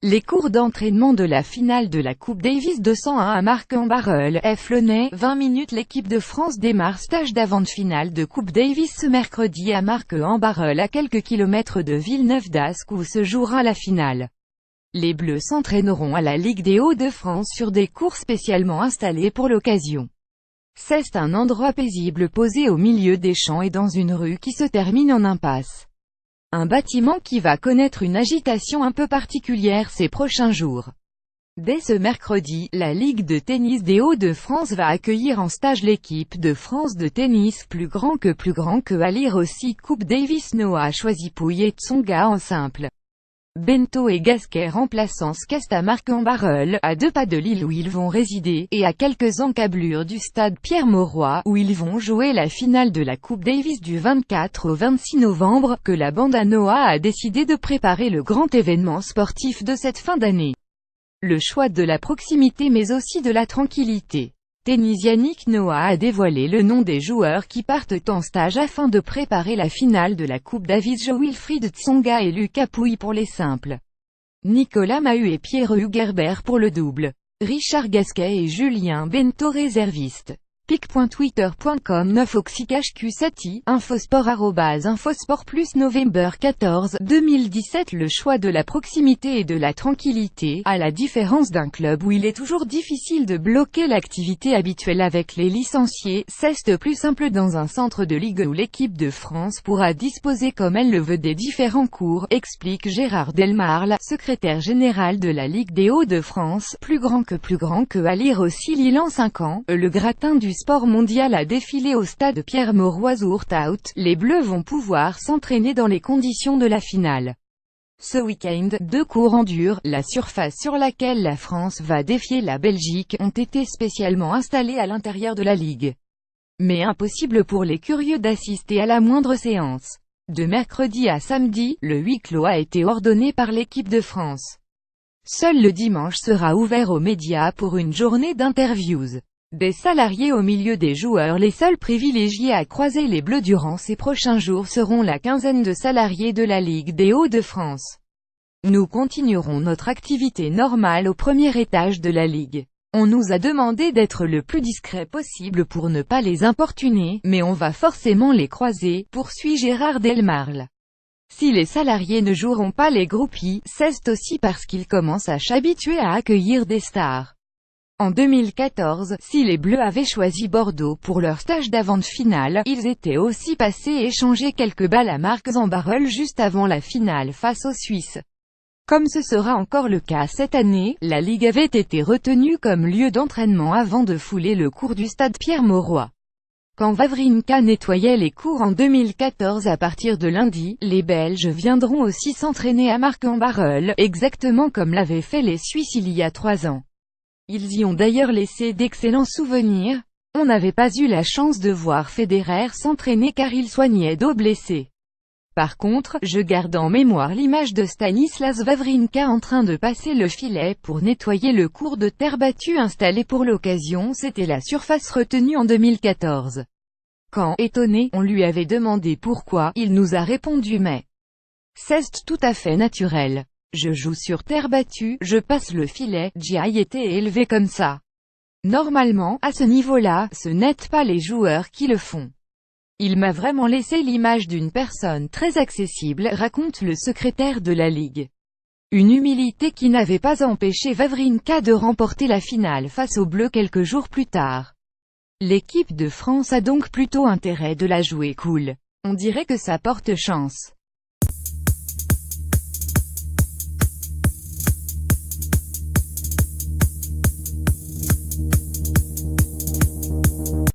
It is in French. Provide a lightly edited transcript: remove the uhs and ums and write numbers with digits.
Les cours d'entraînement de la finale de la Coupe Davis 201 à Marc-en-Barœul, Floney, 20 minutes. L'équipe de France démarre stage d'avant-finale de Coupe Davis ce mercredi à Marc-en-Barœul, à quelques kilomètres de Villeneuve-d'Ascq où se jouera la finale. Les Bleus s'entraîneront à la Ligue des Hauts-de-France sur des cours spécialement installés pour l'occasion. C'est un endroit paisible posé au milieu des champs et dans une rue qui se termine en impasse. Un bâtiment qui va connaître une agitation un peu particulière ces prochains jours. Dès ce mercredi, la Ligue de tennis des Hauts-de-France va accueillir en stage l'équipe de France de tennis plus grand que à lire aussi Coupe Davis. Noah a choisi Pouille et Tsonga en simple. Bento et Gasquet remplaçant Skast à Marc-en-Barœul, à 2 pas de Lille où ils vont résider, et à quelques encablures du stade Pierre-Mauroy, où ils vont jouer la finale de la Coupe Davis du 24 au 26 novembre, que la bande à Noah a décidé de préparer le grand événement sportif de cette fin d'année. Le choix de la proximité mais aussi de la tranquillité. Tennis. Yannick Noah a dévoilé le nom des joueurs qui partent en stage afin de préparer la finale de la Coupe Davis. Wilfried Tsonga et Lucas Pouille pour les simples. Nicolas Mahut et Pierre-Hugues Herbert pour le double. Richard Gasquet et Julien Bento réservistes. pic.twitter.com 9 oxycashq7i, infosport +, November 14, 2017. Le choix de la proximité et de la tranquillité, à la différence d'un club où il est toujours difficile de bloquer l'activité habituelle avec les licenciés, c'est plus simple dans un centre de ligue où l'équipe de France pourra disposer comme elle le veut des différents cours, explique Gérard Delmarle, secrétaire général de la Ligue des Hauts-de-France. Plus grand que à lire aussi Lille en 5 ans, le gratin du sport mondial a défilé au stade Pierre-Mauroy. Out, les Bleus vont pouvoir s'entraîner dans les conditions de la finale. Ce week-end, 2 cours en dur, la surface sur laquelle la France va défier la Belgique, ont été spécialement installés à l'intérieur de la Ligue. Mais impossible pour les curieux d'assister à la moindre séance. De mercredi à samedi, le huis clos a été ordonné par l'équipe de France. Seul le dimanche sera ouvert aux médias pour une journée d'interviews. Des salariés au milieu des joueurs. Les seuls privilégiés à croiser les Bleus durant ces prochains jours seront la quinzaine de salariés de la Ligue des Hauts-de-France. Nous continuerons notre activité normale au premier étage de la Ligue. On nous a demandé d'être le plus discret possible pour ne pas les importuner, mais on va forcément les croiser, poursuit Gérard Delmarle. Si les salariés ne joueront pas les groupies, c'est aussi parce qu'ils commencent à s'habituer à accueillir des stars. En 2014, si les Bleus avaient choisi Bordeaux pour leur stage d'avant-finale, ils étaient aussi passés échanger quelques balles à Marc-en-Barœul juste avant la finale face aux Suisses. Comme ce sera encore le cas cette année, la Ligue avait été retenue comme lieu d'entraînement avant de fouler le cours du stade Pierre-Mauroy. Quand Wawrinka nettoyait les cours en 2014 à partir de lundi, les Belges viendront aussi s'entraîner à Marc-en-Barœul, exactement comme l'avaient fait les Suisses il y a 3 ans. Ils y ont d'ailleurs laissé d'excellents souvenirs. On n'avait pas eu la chance de voir Federer s'entraîner car il soignait dos blessé. Par contre, je garde en mémoire l'image de Stanislas Wawrinka en train de passer le filet pour nettoyer le cours de terre battue installé pour l'occasion. C'était la surface retenue en 2014. Quand, étonné, on lui avait demandé pourquoi, il nous a répondu mais c'est tout à fait naturel. Je joue sur terre battue, je passe le filet, j'y été élevé comme ça. Normalement, à ce niveau-là, ce n'est pas les joueurs qui le font. Il m'a vraiment laissé l'image d'une personne très accessible, raconte le secrétaire de la Ligue. Une humilité qui n'avait pas empêché Wawrinka de remporter la finale face aux Bleus quelques jours plus tard. L'équipe de France a donc plutôt intérêt de la jouer cool. On dirait que ça porte chance.